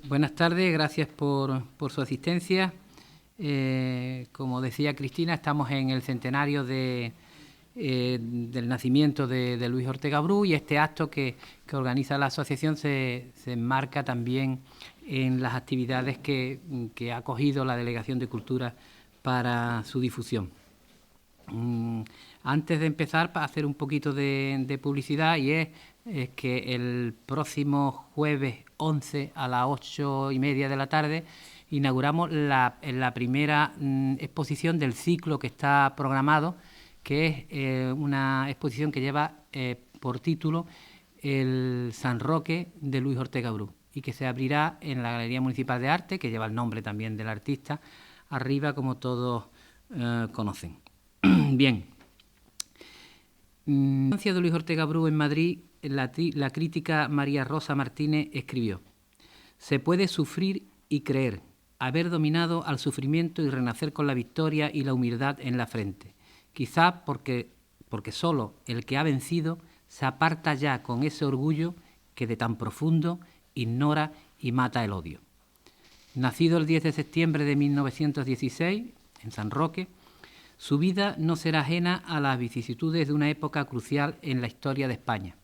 Buenas tardes, gracias por su asistencia. Como decía Cristina, estamos en el centenario del nacimiento de Luis Ortega Bru, y este acto que organiza la asociación se enmarca también en las actividades que ha acogido la Delegación de Cultura para su difusión. Antes de empezar, para hacer un poquito de publicidad, y es que el próximo jueves 11 a las 8:30 de la tarde inauguramos la primera exposición del ciclo que está programado, que es una exposición que lleva por título El San Roque de Luis Ortega Bru, y que se abrirá en la Galería Municipal de Arte, que lleva el nombre también del artista, arriba, como todos conocen. Bien. La infancia de Luis Ortega Bru en Madrid, la crítica María Rosa Martínez escribió: se puede sufrir y creer, haber dominado al sufrimiento y renacer con la victoria y la humildad en la frente. Quizá porque solo el que ha vencido se aparta ya con ese orgullo que de tan profundo ignora y mata el odio. Nacido el 10 de septiembre de 1916 en San Roque, su vida no será ajena a las vicisitudes de una época crucial en la historia de España.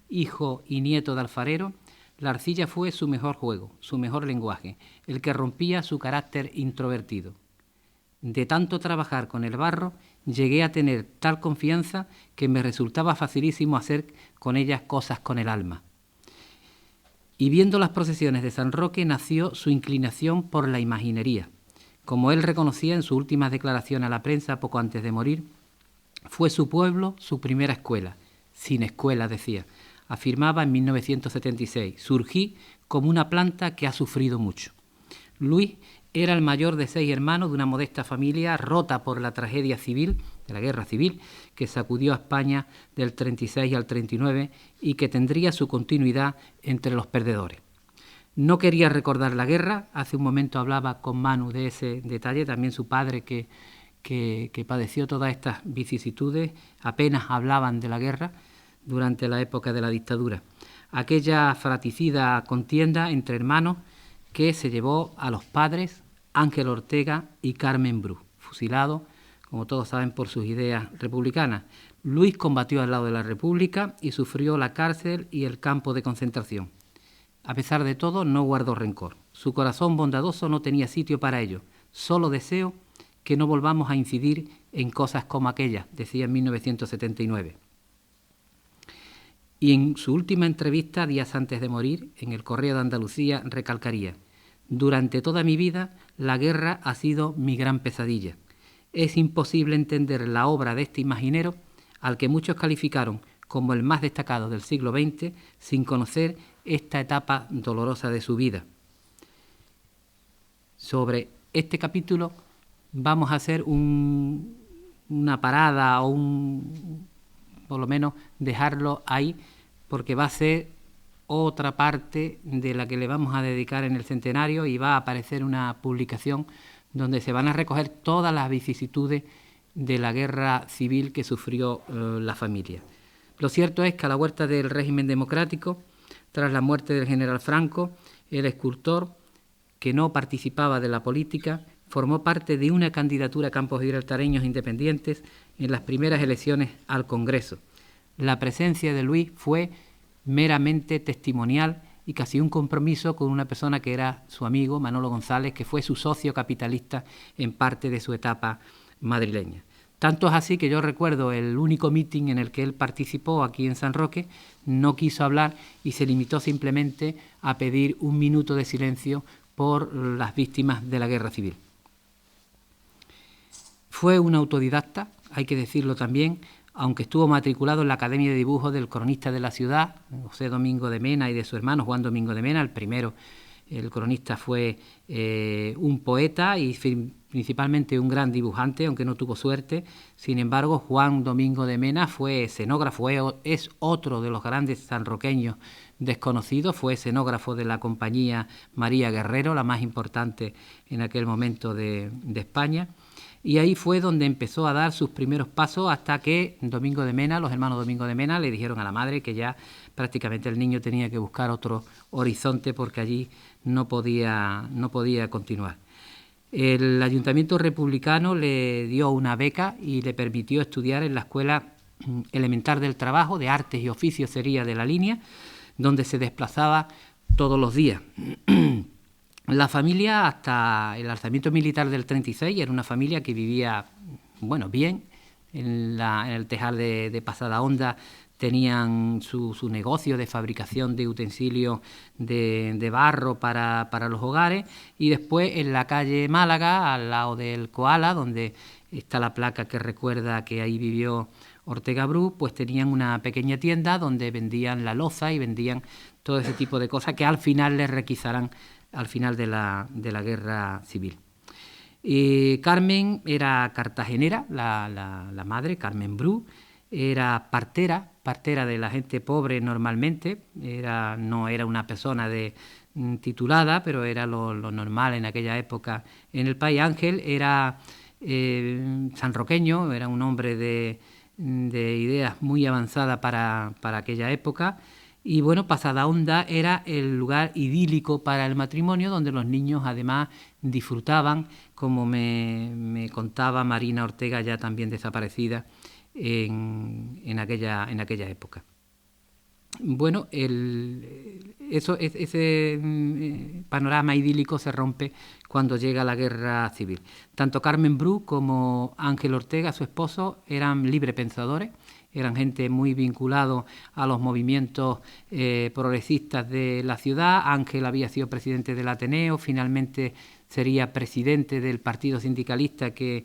Hijo y nieto de alfarero, la arcilla fue su mejor juego, su mejor lenguaje, el que rompía su carácter introvertido. De tanto trabajar con el barro, llegué a tener tal confianza que me resultaba facilísimo hacer con ellas cosas con el alma. Y viendo las procesiones de San Roque nació su inclinación por la imaginería. Como él reconocía en su última declaración a la prensa poco antes de morir, fue su pueblo su primera escuela. Sin escuela, decía. Afirmaba en 1976, surgí como una planta que ha sufrido mucho. Luis era el mayor de 6 hermanos de una modesta familia rota por la tragedia civil, de la guerra civil, que sacudió a España del 36 al 39 y que tendría su continuidad entre los perdedores. No quería recordar la guerra. Hace un momento hablaba con Manu de ese detalle, también su padre que padeció todas estas vicisitudes, apenas hablaban de la guerra durante la época de la dictadura. Aquella fratricida contienda entre hermanos que se llevó a los padres Ángel Ortega y Carmen Bru, fusilados, como todos saben, por sus ideas republicanas. Luis combatió al lado de la República y sufrió la cárcel y el campo de concentración. A pesar de todo, no guardó rencor. Su corazón bondadoso no tenía sitio para ello. Solo deseo que no volvamos a incidir en cosas como aquellas, decía en 1979. Y en su última entrevista, días antes de morir, en el Correo de Andalucía, recalcaría: durante toda mi vida, la guerra ha sido mi gran pesadilla. Es imposible entender la obra de este imaginero, al que muchos calificaron como el más destacado del siglo XX, sin conocer esta etapa dolorosa de su vida. Sobre este capítulo vamos a hacer una parada, o por lo menos dejarlo ahí, porque va a ser otra parte de la que le vamos a dedicar en el centenario, y va a aparecer una publicación donde se van a recoger todas las vicisitudes de la guerra civil que sufrió la familia. Lo cierto es que a la vuelta del régimen democrático, tras la muerte del general Franco, el escultor, que no participaba de la política, formó parte de una candidatura a campos gibraltareños independientes en las primeras elecciones al Congreso. La presencia de Luis fue meramente testimonial y casi un compromiso con una persona que era su amigo, Manolo González, que fue su socio capitalista en parte de su etapa madrileña. Tanto es así que yo recuerdo el único mitin en el que él participó aquí en San Roque, no quiso hablar y se limitó simplemente a pedir 1 minuto de silencio por las víctimas de la guerra civil. Fue un autodidacta, hay que decirlo también, aunque estuvo matriculado en la Academia de Dibujo del cronista de la ciudad, José Domingo de Mena, y de su hermano Juan Domingo de Mena. El primero, el cronista, fue un poeta y principalmente un gran dibujante, aunque no tuvo suerte. Sin embargo, Juan Domingo de Mena fue escenógrafo, es otro de los grandes sanroqueños desconocidos, fue escenógrafo de la compañía María Guerrero, la más importante en aquel momento de España. y ahí fue donde empezó a dar sus primeros pasos hasta que Domingo de Mena, los hermanos Domingo de Mena, le dijeron a la madre que ya prácticamente el niño tenía que buscar otro horizonte porque allí no podía continuar. El Ayuntamiento republicano le dio una beca y le permitió estudiar en la Escuela Elemental del Trabajo, de Artes y Oficios sería de la línea, donde se desplazaba todos los días. La familia, hasta el alzamiento militar del 36, era una familia que vivía, bueno, bien. En el Tejar de Pasada Honda tenían su negocio de fabricación de utensilios de barro para los hogares, y después en la calle Málaga, al lado del Koala, donde está la placa que recuerda que ahí vivió Ortega Bru, pues tenían una pequeña tienda donde vendían la loza y vendían todo ese tipo de cosas que al final les requisarán al final de la Guerra Civil. Carmen era cartagenera, la madre, Carmen Bru, era partera de la gente pobre normalmente, no era una persona titulada, pero era lo normal en aquella época en el país. Ángel era sanroqueño, era un hombre de ideas muy avanzadas para aquella época. Y bueno, Pasada Honda era el lugar idílico para el matrimonio, donde los niños además disfrutaban, como me contaba Marina Ortega, ya también desaparecida en aquella época. Bueno, ese panorama idílico se rompe cuando llega la Guerra Civil. Tanto Carmen Bru como Ángel Ortega, su esposo, eran librepensadores, eran gente muy vinculada a los movimientos progresistas de la ciudad. Ángel había sido presidente del Ateneo, finalmente sería presidente del partido sindicalista que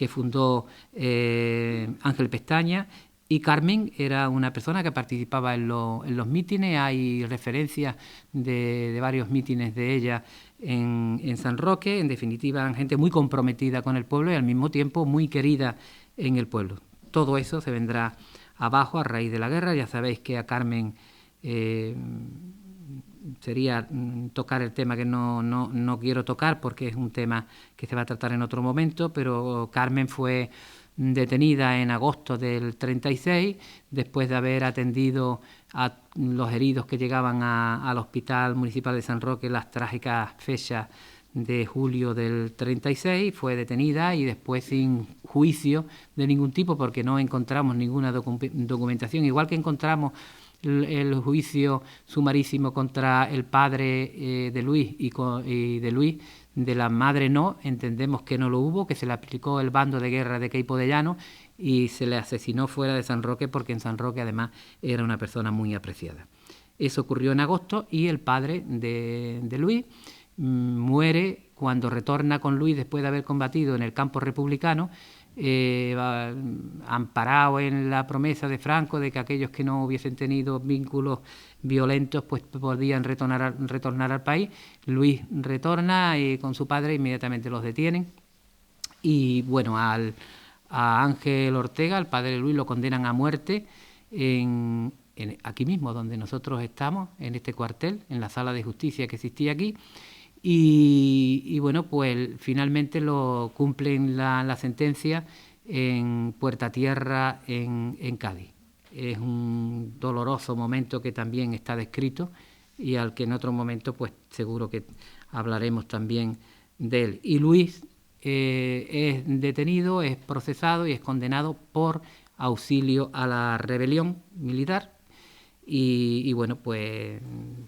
fundó Ángel Pestaña. Y Carmen era una persona que participaba en los mítines. Hay referencias de varios mítines de ella en San Roque. En definitiva, eran gente muy comprometida con el pueblo y al mismo tiempo muy querida en el pueblo. Todo eso se vendrá abajo a raíz de la guerra. Ya sabéis que a Carmen sería tocar el tema que no quiero tocar porque es un tema que se va a tratar en otro momento, pero Carmen fue detenida en agosto del 36, después de haber atendido a los heridos que llegaban al Hospital Municipal de San Roque las trágicas fechas de julio del 36, fue detenida y después sin juicio de ningún tipo, porque no encontramos ninguna documentación, igual que encontramos el juicio sumarísimo contra el padre de Luis y de Luis. De la madre no, entendemos que no lo hubo, que se le aplicó el bando de guerra de Queipo de Llano y se le asesinó fuera de San Roque, porque en San Roque además era una persona muy apreciada. Eso ocurrió en agosto y el padre de Luis muere cuando retorna con Luis después de haber combatido en el campo republicano, amparado en la promesa de Franco de que aquellos que no hubiesen tenido vínculos violentos pues podían retornar al país. Luis retorna con su padre, inmediatamente los detienen y bueno, a Ángel Ortega, al padre de Luis, lo condenan a muerte aquí mismo donde nosotros estamos, en este cuartel, en la sala de justicia que existía aquí. Y bueno, pues finalmente lo cumplen la sentencia en Puerta Tierra, en Cádiz. Es un doloroso momento que también está descrito y al que en otro momento pues seguro que hablaremos también de él. Y Luis es detenido, es procesado y es condenado por auxilio a la rebelión militar. Y bueno, pues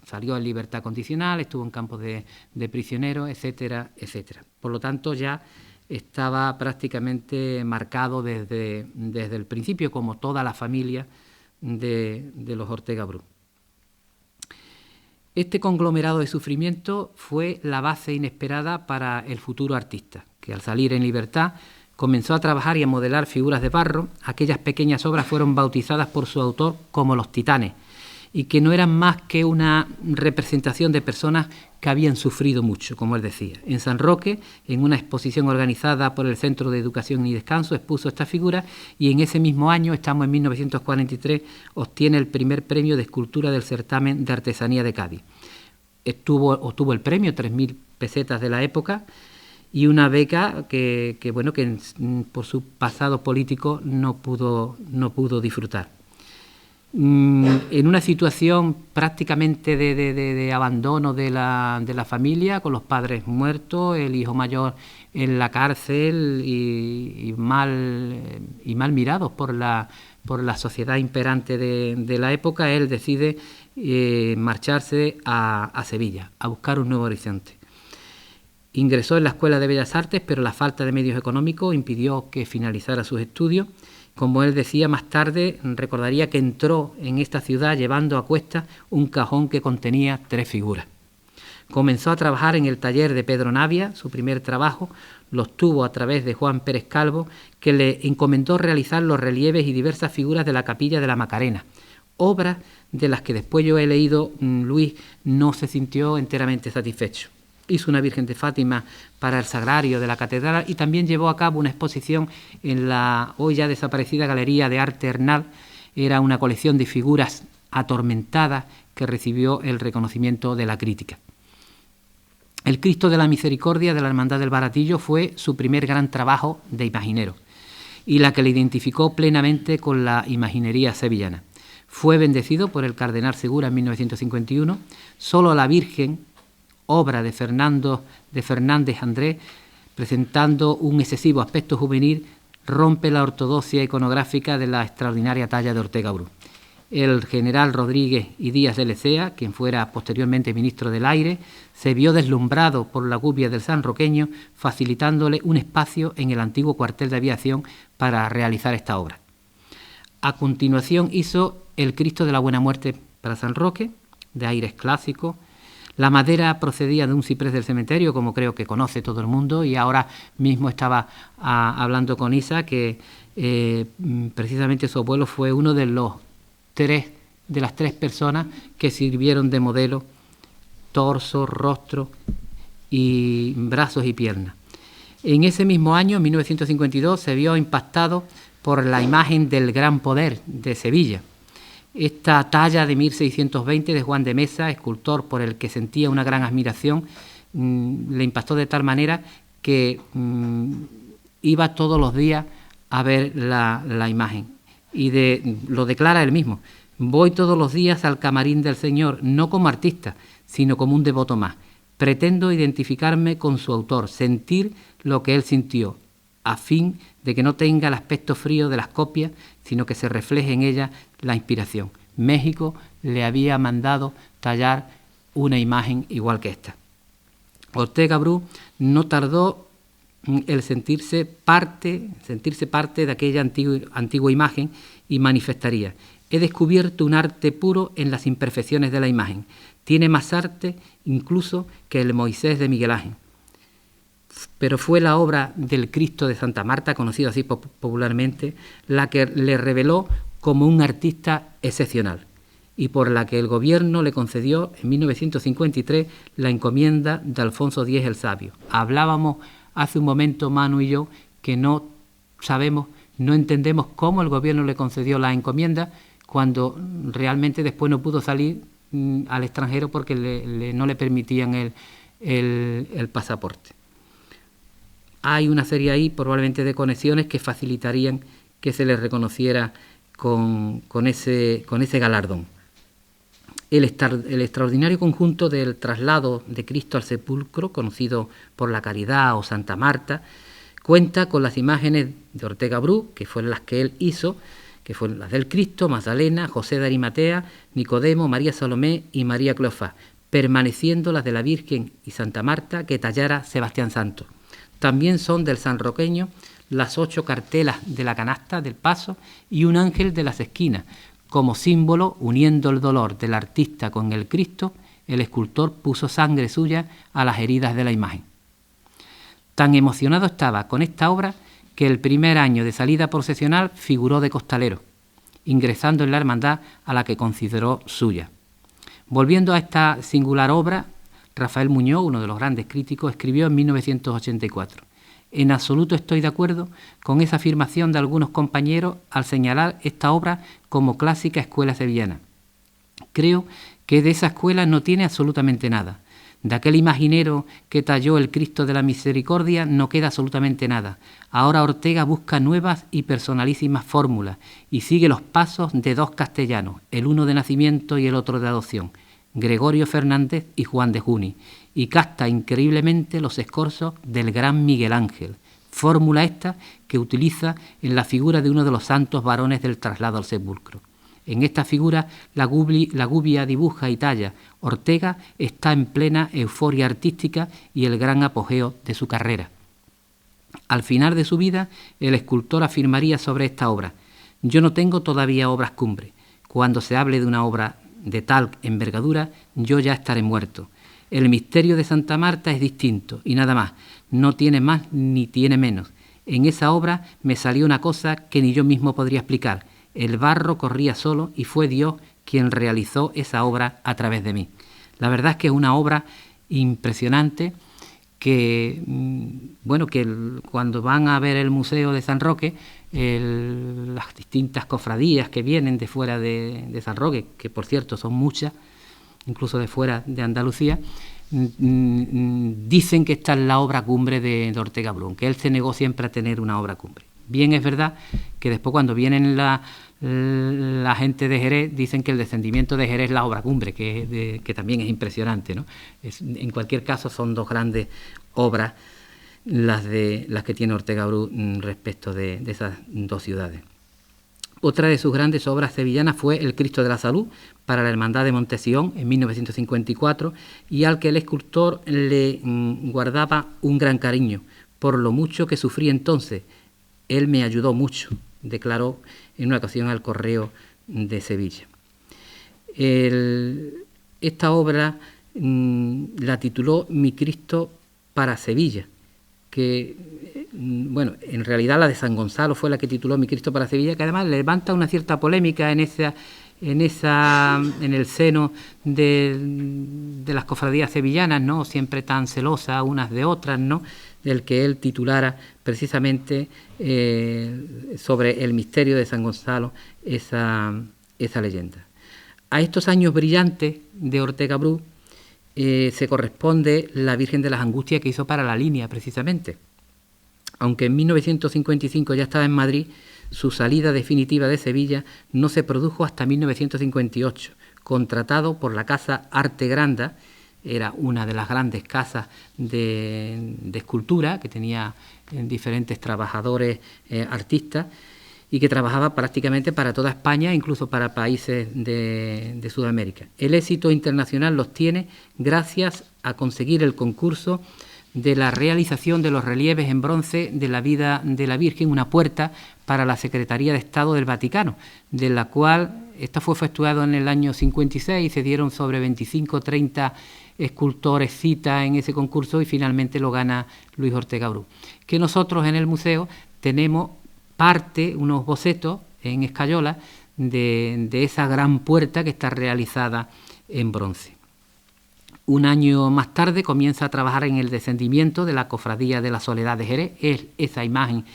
salió en libertad condicional, estuvo en campos de prisioneros, etcétera, etcétera. Por lo tanto, ya estaba prácticamente marcado desde el principio, como toda la familia de los Ortega Bru. Este conglomerado de sufrimiento fue la base inesperada para el futuro artista, que al salir en libertad comenzó a trabajar y a modelar figuras de barro. Aquellas pequeñas obras fueron bautizadas por su autor como Los Titanes, y que no eran más que una representación de personas que habían sufrido mucho, como él decía. En San Roque, en una exposición organizada por el Centro de Educación y Descanso, expuso esta figura y en ese mismo año, estamos en 1943, obtiene el primer premio de escultura del certamen de artesanía de Cádiz. Obtuvo el premio, 3.000 pesetas de la época, y una beca que por su pasado político no pudo disfrutar. En una situación prácticamente de abandono de la familia, con los padres muertos, el hijo mayor en la cárcel y mal mirados por la sociedad imperante de la época, él decide marcharse a Sevilla, a buscar un nuevo horizonte. Ingresó en la Escuela de Bellas Artes, pero la falta de medios económicos impidió que finalizara sus estudios. Como él decía más tarde, recordaría que entró en esta ciudad llevando a cuestas un cajón que contenía 3 figuras. Comenzó a trabajar en el taller de Pedro Navia. Su primer trabajo lo obtuvo a través de Juan Pérez Calvo, que le encomendó realizar los relieves y diversas figuras de la Capilla de la Macarena, obras de las que después yo he leído, Luis no se sintió enteramente satisfecho. Hizo una Virgen de Fátima para el Sagrario de la Catedral y también llevó a cabo una exposición en la hoy ya desaparecida Galería de Arte Hernal. Era una colección de figuras atormentadas que recibió el reconocimiento de la crítica. El Cristo de la Misericordia de la Hermandad del Baratillo fue su primer gran trabajo de imaginero y la que le identificó plenamente con la imaginería sevillana. Fue bendecido por el Cardenal Segura en 1951. Solo la Virgen, obra de Fernández Andrés, presentando un excesivo aspecto juvenil, rompe la ortodoxia iconográfica de la extraordinaria talla de Ortega Bru. El general Rodríguez y Díaz de Lecea, quien fuera posteriormente ministro del Aire, se vio deslumbrado por la gubia del sanroqueño, facilitándole un espacio en el antiguo cuartel de aviación para realizar esta obra. A continuación hizo el Cristo de la Buena Muerte para San Roque, de aires clásicos. La madera procedía de un ciprés del cementerio, como creo que conoce todo el mundo, y ahora mismo estaba hablando con Isa que precisamente su abuelo fue uno de las tres personas que sirvieron de modelo, torso, rostro y brazos y piernas. En ese mismo año, en 1952, se vio impactado por la imagen del Gran Poder de Sevilla. Esta talla de 1620 de Juan de Mesa, escultor por el que sentía una gran admiración, le impactó de tal manera que iba todos los días a ver la imagen. Y lo declara él mismo: voy todos los días al camarín del Señor, no como artista, sino como un devoto más. Pretendo identificarme con su autor, sentir lo que él sintió, a fin de que no tenga el aspecto frío de las copias, sino que se refleje en ella la inspiración. México le había mandado tallar una imagen igual que esta. Ortega Bru no tardó el sentirse parte de aquella antigua imagen y manifestaría: he descubierto un arte puro en las imperfecciones de la imagen. Tiene más arte incluso que el Moisés de Miguel Ángel. Pero fue la obra del Cristo de Santa Marta, conocido así popularmente, la que le reveló como un artista excepcional y por la que el gobierno le concedió en 1953 la encomienda de Alfonso X el Sabio. Hablábamos hace un momento Manu y yo que no entendemos cómo el gobierno le concedió la encomienda cuando realmente después no pudo salir al extranjero porque no le permitían el pasaporte. Hay una serie ahí probablemente de conexiones que facilitarían que se le reconociera con ese galardón. El extraordinario conjunto del traslado de Cristo al sepulcro, conocido por la Caridad o Santa Marta, cuenta con las imágenes de Ortega Bru, que fueron las que él hizo, que fueron las del Cristo, Magdalena, José de Arimatea, Nicodemo, María Salomé y María Cleofás, permaneciendo las de la Virgen y Santa Marta que tallara Sebastián Santos. También son del sanroqueño las 8 cartelas de la canasta del paso y un ángel de las esquinas. Como símbolo, uniendo el dolor del artista con el Cristo, el escultor puso sangre suya a las heridas de la imagen. Tan emocionado estaba con esta obra que el primer año de salida procesional figuró de costalero, ingresando en la hermandad a la que consideró suya. Volviendo a esta singular obra, Rafael Muñoz, uno de los grandes críticos, escribió en 1984: en absoluto estoy de acuerdo con esa afirmación de algunos compañeros al señalar esta obra como clásica escuela sevillana. Creo que de esa escuela no tiene absolutamente nada. De aquel imaginero que talló el Cristo de la Misericordia no queda absolutamente nada. Ahora Ortega busca nuevas y personalísimas fórmulas y sigue los pasos de dos castellanos, el uno de nacimiento y el otro de adopción, Gregorio Fernández y Juan de Juni, y capta increíblemente los escorzos del gran Miguel Ángel, fórmula esta que utiliza en la figura de uno de los santos varones del traslado al sepulcro. En esta figura la gubia dibuja y talla. Ortega está en plena euforia artística y el gran apogeo de su carrera. Al final de su vida, el escultor afirmaría sobre esta obra: yo no tengo todavía obras cumbre. Cuando se hable de una obra de tal envergadura, yo ya estaré muerto. El misterio de Santa Marta es distinto y nada más, no tiene más ni tiene menos. En esa obra me salió una cosa que ni yo mismo podría explicar. El barro corría solo y fue Dios quien realizó esa obra a través de mí. La verdad es que es una obra impresionante que, cuando van a ver el Museo de San Roque, las distintas cofradías que vienen de fuera de San Roque, que por cierto son muchas, incluso de fuera de Andalucía, dicen que esta es la obra cumbre de Ortega Bru, que él se negó siempre a tener una obra cumbre. Bien es verdad que después cuando vienen la gente de Jerez dicen que el descendimiento de Jerez es la obra cumbre, que también es impresionante, ¿no? En cualquier caso son dos grandes obras las que tiene Ortega Bru respecto de esas dos ciudades. Otra de sus grandes obras sevillanas fue El Cristo de la Salud para la Hermandad de Montesión en 1954 y al que el escultor le guardaba un gran cariño por lo mucho que sufrí entonces. Él me ayudó mucho, declaró en una ocasión al Correo de Sevilla. Esta obra la tituló Mi Cristo para Sevilla, que, en realidad la de San Gonzalo fue la que tituló Mi Cristo para Sevilla, que además levanta una cierta polémica en el seno de las cofradías sevillanas, ¿no? Siempre tan celosas unas de otras, ¿no? Del que él titulara precisamente sobre el misterio de San Gonzalo esa leyenda. A estos años brillantes de Ortega Bru se corresponde la Virgen de las Angustias que hizo para la línea precisamente. Aunque en 1955 ya estaba en Madrid, su salida definitiva de Sevilla no se produjo hasta 1958, contratado por la Casa Arte Granda. Era una de las grandes casas de escultura que tenía diferentes trabajadores artistas y que trabajaba prácticamente para toda España, incluso para países de Sudamérica. El éxito internacional los tiene gracias a conseguir el concurso de la realización de los relieves en bronce de la vida de la Virgen, una puerta para la Secretaría de Estado del Vaticano, de la cual esta fue efectuada en el año 56 y se dieron sobre 25 o 30 escultores cita en ese concurso y finalmente lo gana Luis Ortega Bru. Que nosotros en el museo tenemos unos bocetos en escayola de esa gran puerta que está realizada en bronce. Un año más tarde comienza a trabajar en el descendimiento de la Cofradía de la Soledad de Jerez. Es esa imagen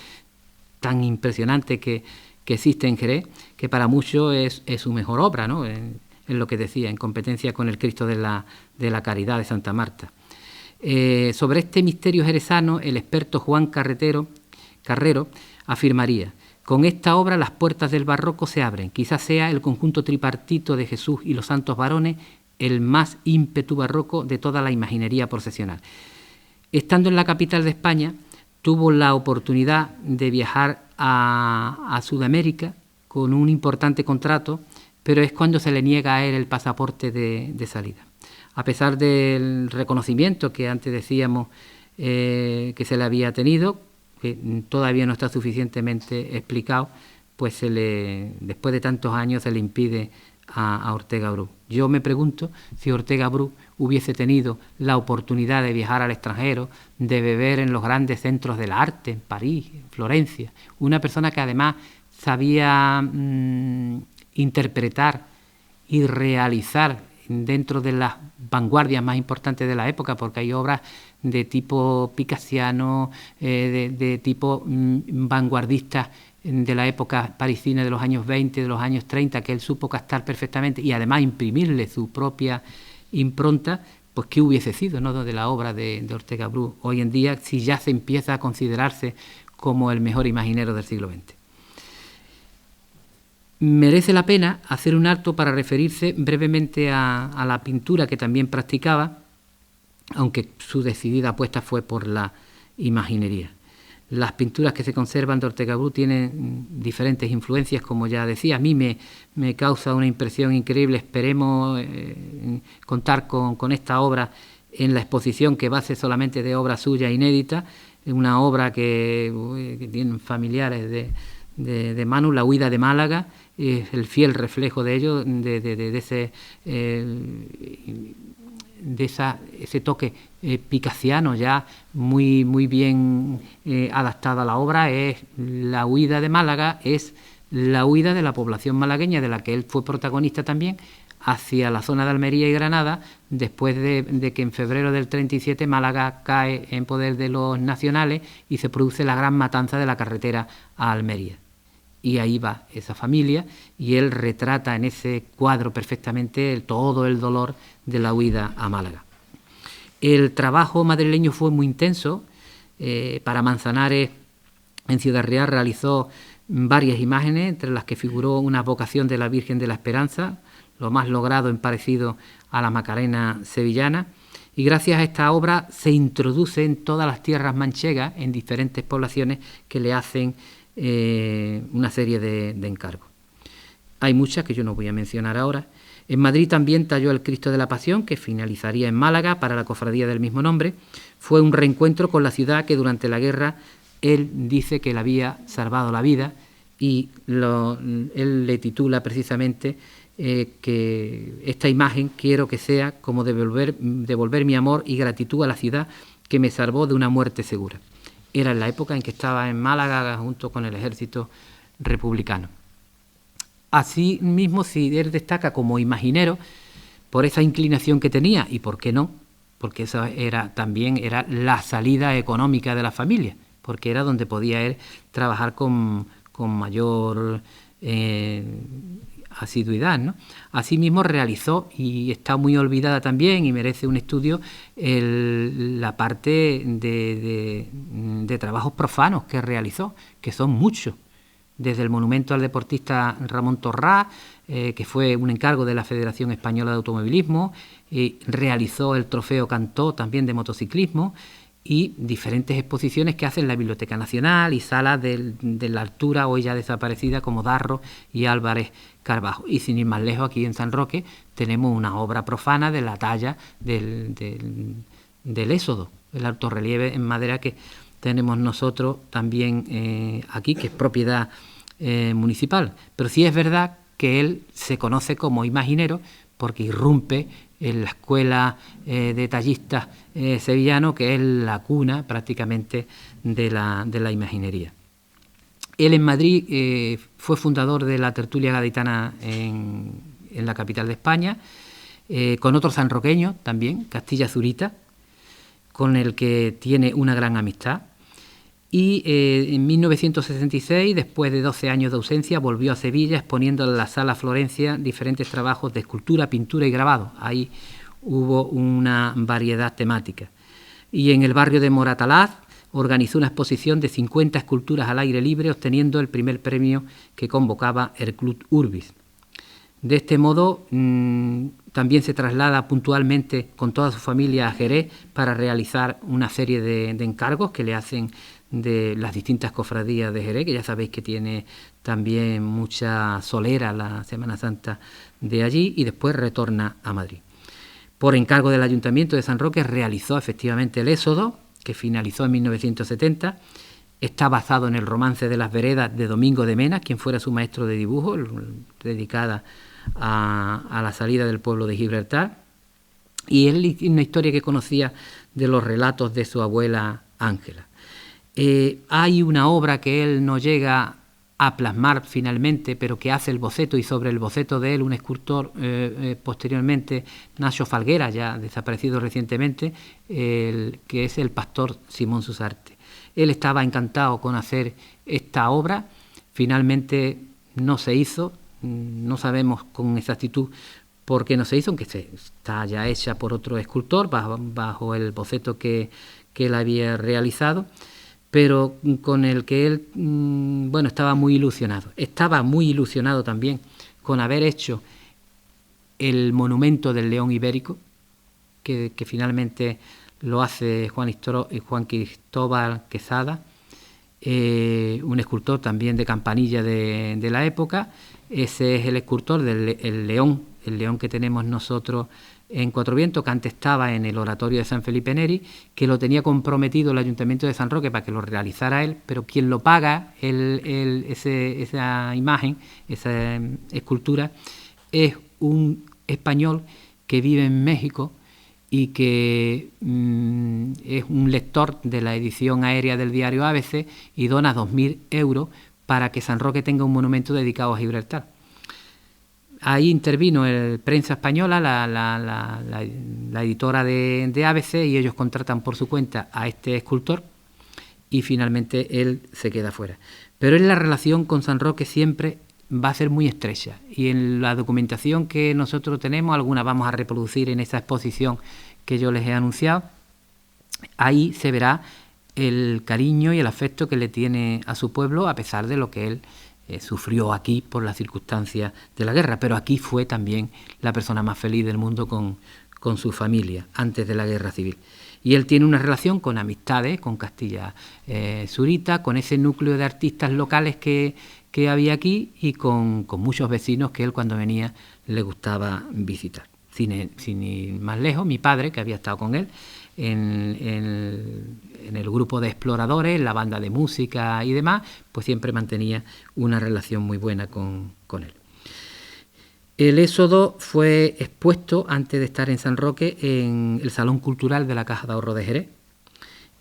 tan impresionante que existe en Jerez, que para muchos es su mejor obra, ¿no? En lo que decía, en competencia con el Cristo de la Caridad de Santa Marta. Sobre este misterio jerezano, el experto Juan Carrero afirmaría: con esta obra las puertas del barroco se abren. Quizás sea el conjunto tripartito de Jesús y los santos varones el más ímpetu barroco de toda la imaginería procesional. Estando en la capital de España, tuvo la oportunidad de viajar a Sudamérica con un importante contrato, pero es cuando se le niega a él el pasaporte de salida. A pesar del reconocimiento que antes decíamos que se le había tenido, que todavía no está suficientemente explicado, pues después de tantos años se le impide a Ortega Bru. Yo me pregunto si Ortega Bru hubiese tenido la oportunidad de viajar al extranjero, de beber en los grandes centros del arte, en París, en Florencia, una persona que además sabía interpretar y realizar dentro de las vanguardias más importantes de la época, porque hay obras de tipo picassiano, de tipo vanguardista de la época parisina de los años 20, de los años 30, que él supo captar perfectamente y además imprimirle su propia impronta, pues qué hubiese sido, ¿no?, de la obra de Ortega Bru hoy en día, si ya se empieza a considerarse como el mejor imaginero del siglo XX. Merece la pena hacer un alto para referirse brevemente a la pintura que también practicaba, aunque su decidida apuesta fue por la imaginería. Las pinturas que se conservan de Ortega Bru tienen diferentes influencias, como ya decía. A mí me causa una impresión increíble. Esperemos contar con esta obra en la exposición, que va a ser solamente de obra suya inédita, una obra que tienen familiares de Manu, La huida de Málaga, es el fiel reflejo de ello, de ese toque picassiano ya muy bien adaptado a la obra. Es La huida de Málaga, es la huida de la población malagueña, de la que él fue protagonista también, hacia la zona de Almería y Granada, después de que en febrero del 37 Málaga cae en poder de los nacionales y se produce la gran matanza de la carretera a Almería. Y ahí va esa familia, y él retrata en ese cuadro perfectamente todo el dolor de la huida a Málaga. El trabajo madrileño fue muy intenso. Para Manzanares, en Ciudad Real, realizó varias imágenes, entre las que figuró una vocación de la Virgen de la Esperanza, lo más logrado en parecido a la Macarena sevillana, y gracias a esta obra se introduce en todas las tierras manchegas, en diferentes poblaciones que le hacen una serie de encargos. Hay muchas que yo no voy a mencionar ahora. En Madrid también talló el Cristo de la Pasión, que finalizaría en Málaga para la cofradía del mismo nombre. Fue un reencuentro con la ciudad que durante la guerra él dice que le había salvado la vida, y él le titula precisamente que esta imagen quiero que sea como devolver mi amor y gratitud a la ciudad que me salvó de una muerte segura. Era en la época en que estaba en Málaga junto con el ejército republicano. Asimismo, si él destaca como imaginero por esa inclinación que tenía, y por qué no, porque esa también era la salida económica de la familia, porque era donde podía él trabajar con mayor asiduidad, ¿no? Asimismo realizó, y está muy olvidada también y merece un estudio, la parte de trabajos profanos que realizó, que son muchos, desde el monumento al deportista Ramón Torrá, que fue un encargo de la Federación Española de Automovilismo, realizó el trofeo Cantó también de motociclismo, y diferentes exposiciones que hace en la Biblioteca Nacional y salas de la altura hoy ya desaparecida como Darro y Álvarez Carbajo. Y sin ir más lejos, aquí en San Roque tenemos una obra profana de la talla del Éxodo, el altorrelieve en madera que tenemos nosotros también aquí, que es propiedad municipal. Pero sí es verdad que él se conoce como imaginero porque irrumpe en la escuela de tallistas sevillano, que es la cuna prácticamente de la imaginería. Él en Madrid fue fundador de la tertulia gaditana en la capital de España, con otro sanroqueño también, Castilla Zurita, con el que tiene una gran amistad. Y en 1966, después de 12 años de ausencia, volvió a Sevilla exponiendo en la Sala Florencia diferentes trabajos de escultura, pintura y grabado. Ahí hubo una variedad temática. Y en el barrio de Moratalaz organizó una exposición de 50 esculturas al aire libre, obteniendo el primer premio que convocaba el Club Urbis. De este modo, también se traslada puntualmente con toda su familia a Jerez para realizar una serie de encargos que le hacen de las distintas cofradías de Jerez, que ya sabéis que tiene también mucha solera la Semana Santa de allí, y después retorna a Madrid. Por encargo del Ayuntamiento de San Roque realizó efectivamente el Éxodo, que finalizó en 1970. Está basado en el romance de las veredas de Domingo de Mena, quien fuera su maestro de dibujo, dedicada a la salida del pueblo de Gibraltar. Y él, una historia que conocía de los relatos de su abuela Ángela. Hay una obra que él no llega a plasmar finalmente, pero que hace el boceto, y sobre el boceto de él un escultor posteriormente, Nacho Falguera, ya desaparecido recientemente, que es el pastor Simón Susarte. Él estaba encantado con hacer esta obra, finalmente no se hizo, no sabemos con exactitud porque no se hizo, aunque está ya hecha por otro escultor, bajo el boceto que él había realizado, pero con el que él, bueno, estaba muy ilusionado. Estaba muy ilusionado también con haber hecho el monumento del león ibérico, que finalmente lo hace Juan Cristóbal Quesada, un escultor también de Campanilla de la época. Ese es el escultor del león, el león que tenemos nosotros en Cuatro Vientos, que antes estaba en el oratorio de San Felipe Neri, que lo tenía comprometido el Ayuntamiento de San Roque para que lo realizara él, pero quien lo paga esa imagen, esa escultura, es un español que vive en México y que es un lector de la edición aérea del diario ABC y dona 2.000 euros para que San Roque tenga un monumento dedicado a Gibraltar. Ahí intervino el Prensa Española, la editora de ABC, y ellos contratan por su cuenta a este escultor y finalmente él se queda fuera. Pero en la relación con San Roque siempre va a ser muy estrecha, y en la documentación que nosotros tenemos, algunas vamos a reproducir en esa exposición que yo les he anunciado, ahí se verá el cariño y el afecto que le tiene a su pueblo, a pesar de lo que él sufrió aquí por las circunstancias de la guerra, pero aquí fue también la persona más feliz del mundo con su familia antes de la guerra civil. Y él tiene una relación con amistades, con Castilla Zurita, con ese núcleo de artistas locales que había aquí, y con muchos vecinos que él, cuando venía, le gustaba visitar. Sin ir más lejos, mi padre, que había estado con él en el grupo de exploradores, en la banda de música y demás, pues siempre mantenía una relación muy buena con él. El éxodo fue expuesto, antes de estar en San Roque, en el Salón Cultural de la Caja de Ahorro de Jerez.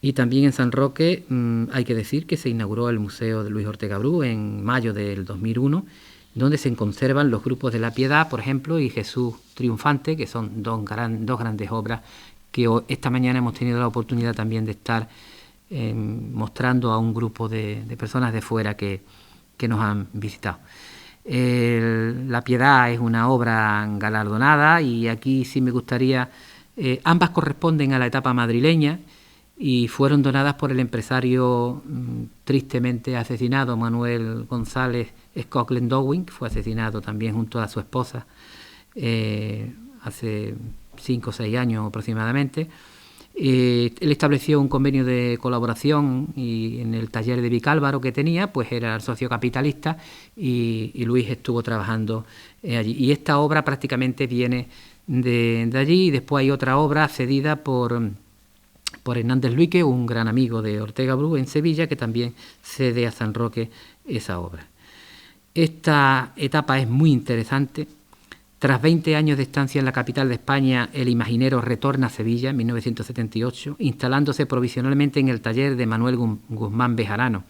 Y también en San Roque hay que decir que se inauguró el Museo de Luis Ortega Bru en mayo del 2001, donde se conservan los grupos de la Piedad, por ejemplo, y Jesús Triunfante, que son dos grandes obras que esta mañana hemos tenido la oportunidad también de estar mostrando a un grupo de personas de fuera que nos han visitado. La Piedad es una obra galardonada, y aquí sí me gustaría, ambas corresponden a la etapa madrileña y fueron donadas por el empresario tristemente asesinado Manuel González Scotland-Dowing, que fue asesinado también junto a su esposa hace 5 o 6 años aproximadamente. Él estableció un convenio de colaboración, y en el taller de Vicálvaro que tenía, pues era el socio capitalista, y Luis estuvo trabajando allí. Y esta obra prácticamente viene de allí, y después hay otra obra cedida por Hernández Luique, un gran amigo de Ortega Bru en Sevilla, que también cede a San Roque esa obra. Esta etapa es muy interesante. Tras 20 años de estancia en la capital de España, el imaginero retorna a Sevilla en 1978, instalándose provisionalmente en el taller de Manuel Guzmán Bejarano.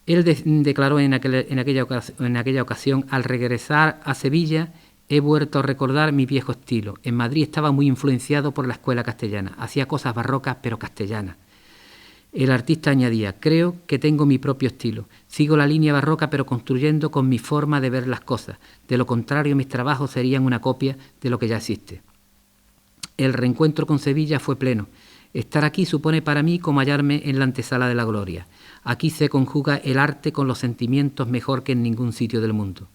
Él declaró en aquella ocasión: al regresar a Sevilla he vuelto a recordar mi viejo estilo. En Madrid estaba muy influenciado por la escuela castellana, hacía cosas barrocas pero castellanas. El artista añadía: creo que tengo mi propio estilo, sigo la línea barroca pero construyendo con mi forma de ver las cosas, de lo contrario mis trabajos serían una copia de lo que ya existe. El reencuentro con Sevilla fue pleno. Estar aquí supone para mí como hallarme en la antesala de la gloria. Aquí se conjuga el arte con los sentimientos mejor que en ningún sitio del mundo.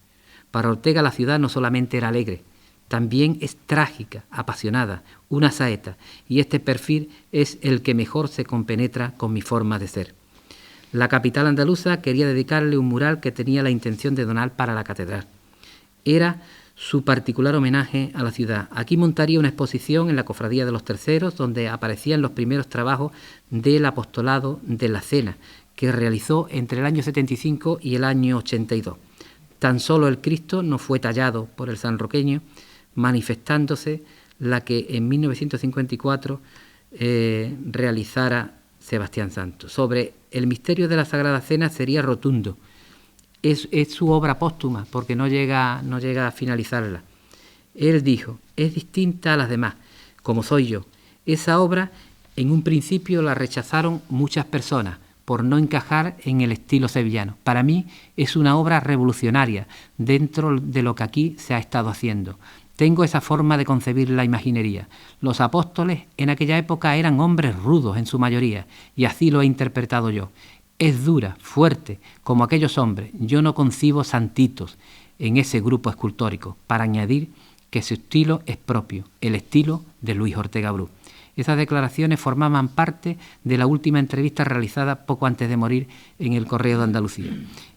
Para Ortega la ciudad no solamente era alegre, también es trágica, apasionada, una saeta, y este perfil es el que mejor se compenetra con mi forma de ser. La capital andaluza quería dedicarle un mural que tenía la intención de donar para la catedral. Era su particular homenaje a la ciudad. Aquí montaría una exposición en la Cofradía de los Terceros, donde aparecían los primeros trabajos del apostolado de la Cena, que realizó entre el año 75 y el año 82. Tan solo el Cristo no fue tallado por el sanroqueño, manifestándose la que en 1954 realizara Sebastián Santos. Sobre el misterio de la Sagrada Cena sería rotundo. Es su obra póstuma, porque no llega a finalizarla. Él dijo: es distinta a las demás, como soy yo. Esa obra en un principio la rechazaron muchas personas por no encajar en el estilo sevillano. Para mí es una obra revolucionaria dentro de lo que aquí se ha estado haciendo. Tengo esa forma de concebir la imaginería. Los apóstoles en aquella época eran hombres rudos en su mayoría, y así lo he interpretado yo. Es dura, fuerte, como aquellos hombres. Yo no concibo santitos en ese grupo escultórico, para añadir que su estilo es propio, el estilo de Luis Ortega Bru. Esas declaraciones formaban parte de la última entrevista realizada poco antes de morir en el Correo de Andalucía.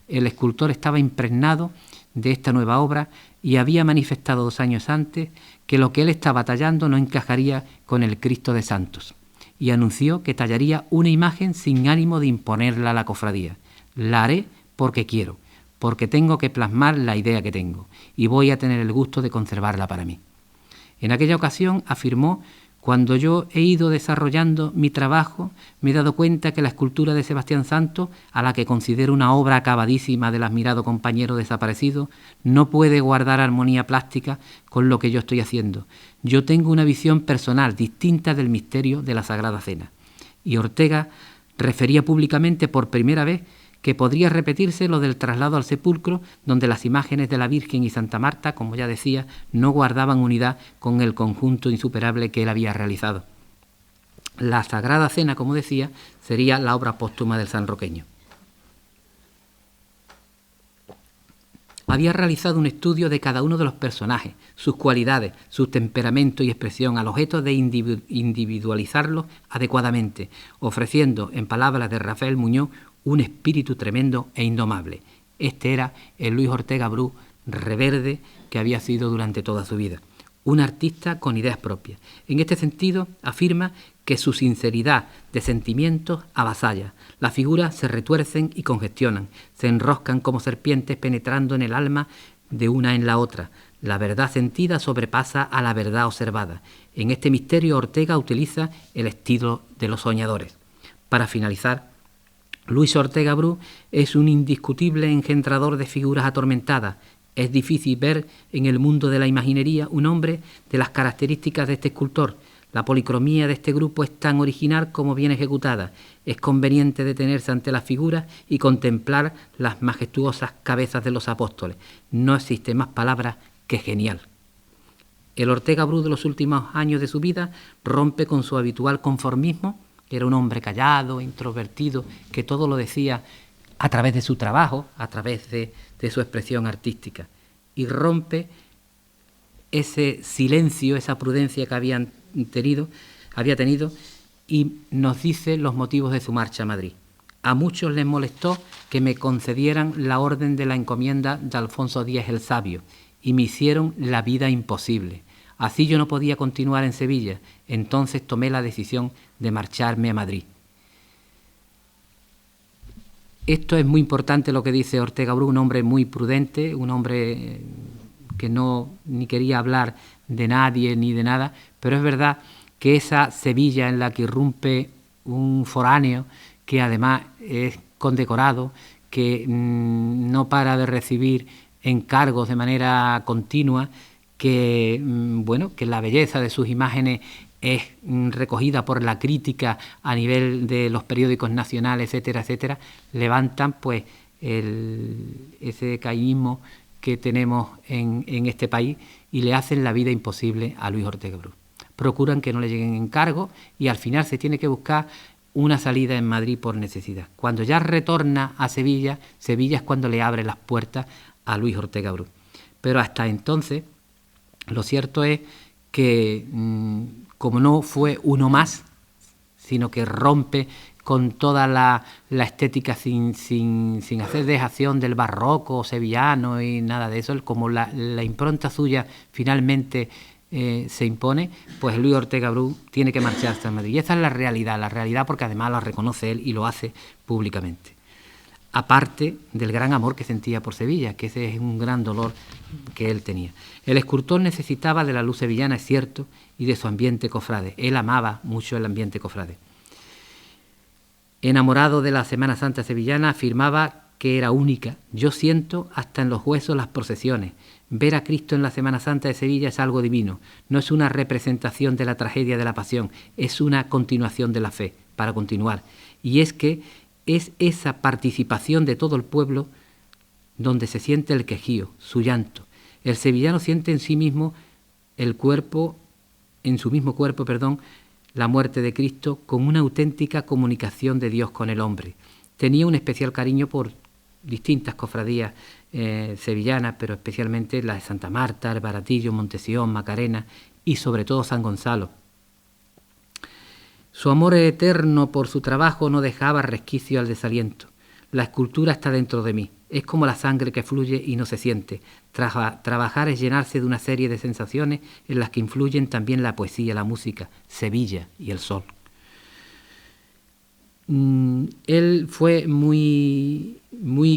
El escultor estaba impregnado de esta nueva obra y había manifestado 2 años antes que lo que él estaba tallando no encajaría con el Cristo de Santos, y anunció que tallaría una imagen sin ánimo de imponerla a la cofradía. La haré porque quiero, porque tengo que plasmar la idea que tengo, y voy a tener el gusto de conservarla para mí. En aquella ocasión afirmó: cuando yo he ido desarrollando mi trabajo, me he dado cuenta que la escultura de Sebastián Santos, a la que considero una obra acabadísima del admirado compañero desaparecido, no puede guardar armonía plástica con lo que yo estoy haciendo. Yo tengo una visión personal distinta del misterio de la Sagrada Cena. Y Ortega refería públicamente por primera vez que podría repetirse lo del traslado al sepulcro, donde las imágenes de la Virgen y Santa Marta, como ya decía, no guardaban unidad con el conjunto insuperable que él había realizado. La Sagrada Cena, como decía, sería la obra póstuma del sanroqueño. Había realizado un estudio de cada uno de los personajes, sus cualidades, su temperamento y expresión, al objeto de individualizarlos adecuadamente, ofreciendo, en palabras de Rafael Muñoz, un espíritu tremendo e indomable. Este era el Luis Ortega Bru reverde que había sido durante toda su vida. Un artista con ideas propias. En este sentido, afirma que su sinceridad de sentimientos avasalla. Las figuras se retuercen y congestionan, se enroscan como serpientes penetrando en el alma de una en la otra. La verdad sentida sobrepasa a la verdad observada. En este misterio Ortega utiliza el estilo de los soñadores. Para finalizar, Luis Ortega Bru es un indiscutible engendrador de figuras atormentadas. Es difícil ver en el mundo de la imaginería un hombre de las características de este escultor. La policromía de este grupo es tan original como bien ejecutada. Es conveniente detenerse ante las figuras y contemplar las majestuosas cabezas de los apóstoles. No existe más palabra que genial. El Ortega Bru de los últimos años de su vida rompe con su habitual conformismo. Era un hombre callado, introvertido, que todo lo decía a través de su trabajo, a través de su expresión artística, y rompe ese silencio, esa prudencia que había tenido, y nos dice los motivos de su marcha a Madrid. A muchos les molestó que me concedieran la orden de la encomienda de Alfonso X el Sabio, y me hicieron la vida imposible. Así yo no podía continuar en Sevilla, entonces tomé la decisión de marcharme a Madrid. Esto es muy importante lo que dice Ortega Bru, un hombre muy prudente, un hombre que no ni quería hablar de nadie ni de nada, pero es verdad que esa Sevilla en la que irrumpe un foráneo, que además es condecorado, que no para de recibir encargos de manera continua, que la belleza de sus imágenes es recogida por la crítica a nivel de los periódicos nacionales, etcétera, etcétera, levantan pues ese caínismo que tenemos en este país y le hacen la vida imposible a Luis Ortega Bru. Procuran que no le lleguen encargos y al final se tiene que buscar una salida en Madrid por necesidad. Cuando ya retorna a Sevilla, Sevilla es cuando le abre las puertas a Luis Ortega Bru. Pero hasta entonces, lo cierto es que como no fue uno más, sino que rompe con toda la estética sin hacer dejación del barroco sevillano y nada de eso, como la impronta suya finalmente se impone, pues Luis Ortega Bru tiene que marcharse a Madrid. Y esa es la realidad porque además la reconoce él y lo hace públicamente. Aparte del gran amor que sentía por Sevilla, que ese es un gran dolor que él tenía. El escultor necesitaba de la luz sevillana, es cierto, y de su ambiente cofrade. Él amaba mucho el ambiente cofrade. Enamorado de la Semana Santa sevillana, afirmaba que era única. Yo siento hasta en los huesos las procesiones. Ver a Cristo en la Semana Santa de Sevilla es algo divino. No es una representación de la tragedia de la pasión, es una continuación de la fe, para continuar. Y es que es esa participación de todo el pueblo donde se siente el quejío, su llanto. El sevillano siente en sí mismo el cuerpo, en su mismo cuerpo, la muerte de Cristo como una auténtica comunicación de Dios con el hombre. Tenía un especial cariño por distintas cofradías sevillanas, pero especialmente la de Santa Marta, el Baratillo, Montesión, Macarena y sobre todo San Gonzalo. Su amor eterno por su trabajo no dejaba resquicio al desaliento. La escultura está dentro de mí, es como la sangre que fluye y no se siente. Trabajar es llenarse de una serie de sensaciones en las que influyen también la poesía, la música, Sevilla y el sol. Él fue muy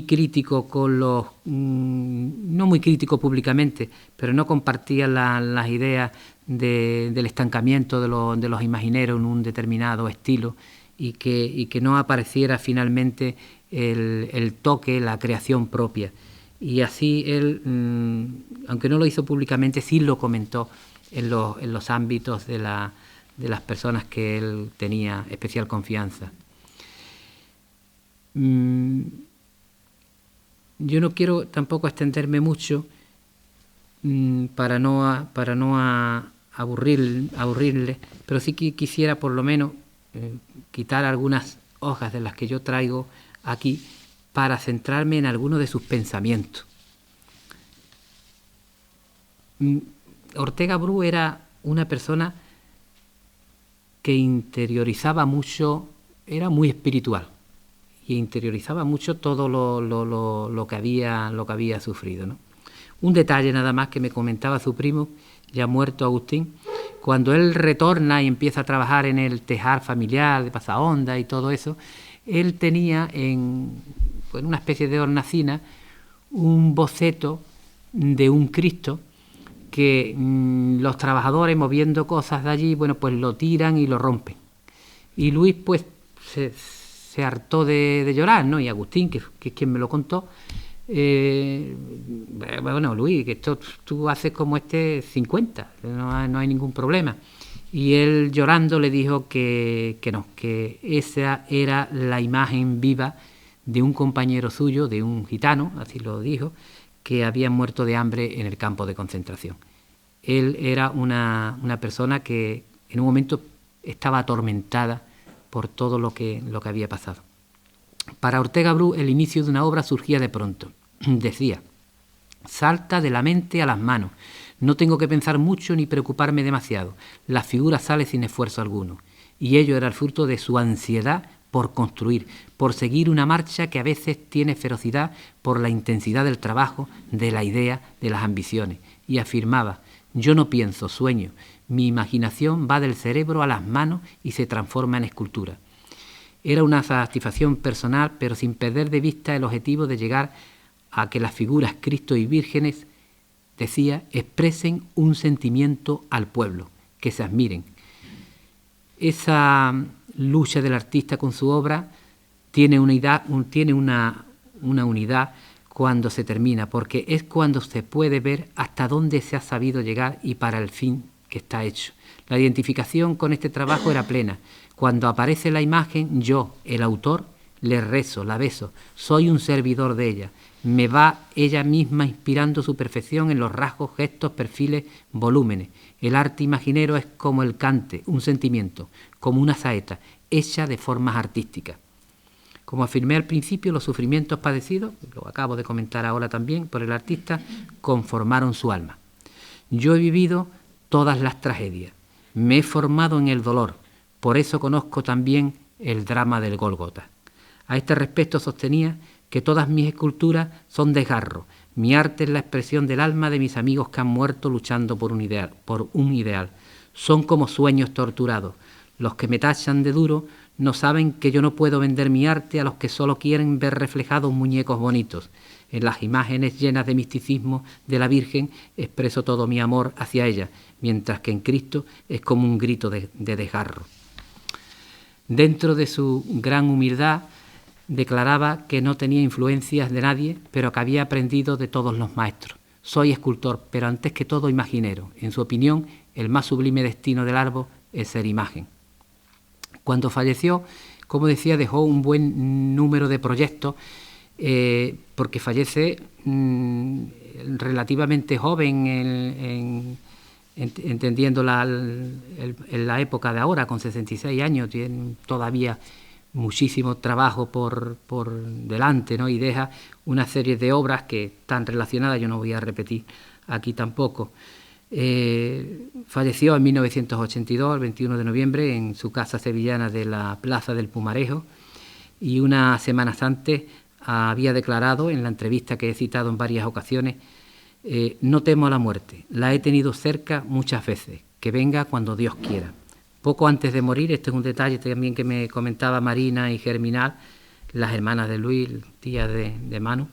crítico con los... no muy crítico públicamente, pero no compartía las ideas del estancamiento de los imagineros en un determinado estilo y que no apareciera finalmente el toque, la creación propia. Y así él, aunque no lo hizo públicamente, sí lo comentó en los ámbitos de las personas que él tenía especial confianza. Yo no quiero tampoco extenderme mucho para no aburrirle, pero sí que quisiera por lo menos quitar algunas hojas de las que yo traigo aquí para centrarme en algunos de sus pensamientos. Ortega Bru era una persona que interiorizaba mucho, era muy espiritual y interiorizaba mucho todo lo que había sufrido, ¿no? Un detalle nada más que me comentaba su primo, ya muerto Agustín, cuando él retorna y empieza a trabajar en el tejar familiar de Pasahonda y todo eso, él tenía en una especie de hornacina un boceto de un Cristo que los trabajadores moviendo cosas de allí, pues lo tiran y lo rompen. Y Luis pues se hartó de llorar, ¿no? Y Agustín, que es quien me lo contó, bueno, Luis, que esto tú haces como 50, no hay ningún problema. Y él llorando le dijo que no, que esa era la imagen viva de un compañero suyo, de un gitano, así lo dijo, que había muerto de hambre en el campo de concentración. Él era una persona que en un momento estaba atormentada por todo lo que había pasado. Para Ortega Bru el inicio de una obra surgía de pronto. Decía: salta de la mente a las manos. No tengo que pensar mucho ni preocuparme demasiado. La figura sale sin esfuerzo alguno. Y ello era el fruto de su ansiedad por construir, por seguir una marcha que a veces tiene ferocidad por la intensidad del trabajo, de la idea, de las ambiciones. Y afirmaba: yo no pienso, sueño. Mi imaginación va del cerebro a las manos y se transforma en escultura. Era una satisfacción personal, pero sin perder de vista el objetivo de llegar a que las figuras Cristo y vírgenes, decía, expresen un sentimiento al pueblo, que se admiren. Esa lucha del artista con su obra tiene una unidad cuando se termina, porque es cuando se puede ver hasta dónde se ha sabido llegar y para el fin que está hecho. La identificación con este trabajo era plena. Cuando aparece la imagen, yo, el autor, le rezo, la beso, soy un servidor de ella. Me va ella misma inspirando su perfección en los rasgos, gestos, perfiles, volúmenes. El arte imaginero es como el cante, un sentimiento, como una saeta, hecha de formas artísticas. Como afirmé al principio, los sufrimientos padecidos, lo acabo de comentar ahora también por el artista, conformaron su alma. Yo he vivido todas las tragedias, me he formado en el dolor, por eso conozco también el drama del Gólgota. A este respecto sostenía que todas mis esculturas son desgarro. Mi arte es la expresión del alma de mis amigos que han muerto luchando por un ideal. Son como sueños torturados. Los que me tachan de duro no saben que yo no puedo vender mi arte a los que solo quieren ver reflejados muñecos bonitos. En las imágenes llenas de misticismo de la Virgen expreso todo mi amor hacia ella, mientras que en Cristo es como un grito de desgarro. Dentro de su gran humildad, declaraba que no tenía influencias de nadie, pero que había aprendido de todos los maestros. Soy escultor, pero antes que todo imaginero. En su opinión, el más sublime destino del árbol es ser imagen. Cuando falleció, como decía, dejó un buen número de proyectos, porque fallece relativamente joven entendiendo la época de ahora, con 66 años, tiene todavía muchísimo trabajo por delante, ¿no? Y deja una serie de obras que están relacionadas, yo no voy a repetir aquí tampoco. Falleció en 1982, el 21 de noviembre, en su casa sevillana de la Plaza del Pumarejo, y unas semanas antes había declarado, en la entrevista que he citado en varias ocasiones, no temo a la muerte, la he tenido cerca muchas veces, que venga cuando Dios quiera. Poco antes de morir, este es un detalle también que me comentaba Marina y Germinal, las hermanas de Luis, tías de Manu,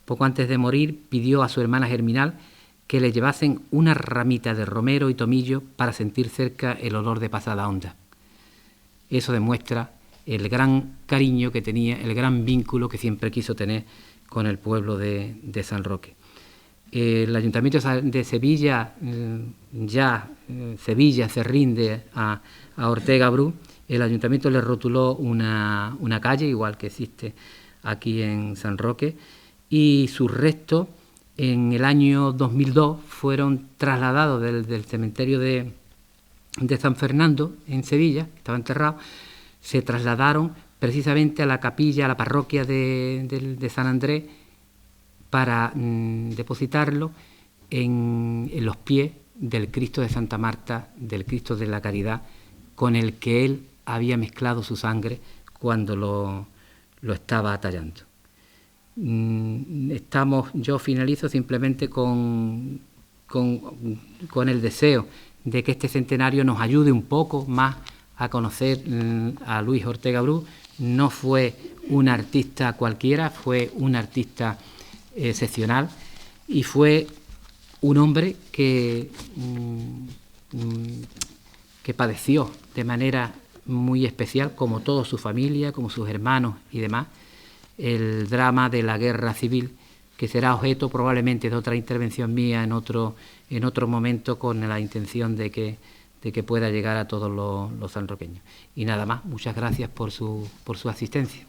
poco antes de morir pidió a su hermana Germinal que le llevasen una ramita de romero y tomillo para sentir cerca el olor de pasada onda. Eso demuestra el gran cariño que tenía, el gran vínculo que siempre quiso tener con el pueblo de San Roque. El Ayuntamiento de Sevilla, Sevilla se rinde a Ortega Bru. El Ayuntamiento le rotuló una calle, igual que existe aquí en San Roque, y sus restos en el año 2002 fueron trasladados del cementerio de San Fernando, en Sevilla, que estaba enterrado, se trasladaron precisamente a la capilla, a la parroquia de San Andrés, para depositarlo en los pies del Cristo de Santa Marta, del Cristo de la Caridad, con el que él había mezclado su sangre cuando lo estaba tallando. Yo finalizo simplemente con el deseo de que este centenario nos ayude un poco más a conocer a Luis Ortega Bru. No fue un artista cualquiera, fue un artista excepcional y fue un hombre que padeció de manera muy especial, como toda su familia, como sus hermanos y demás, el drama de la guerra civil, que será objeto probablemente de otra intervención mía en otro momento, con la intención de que pueda llegar a todos los sanroqueños. Y nada más, muchas gracias por su asistencia.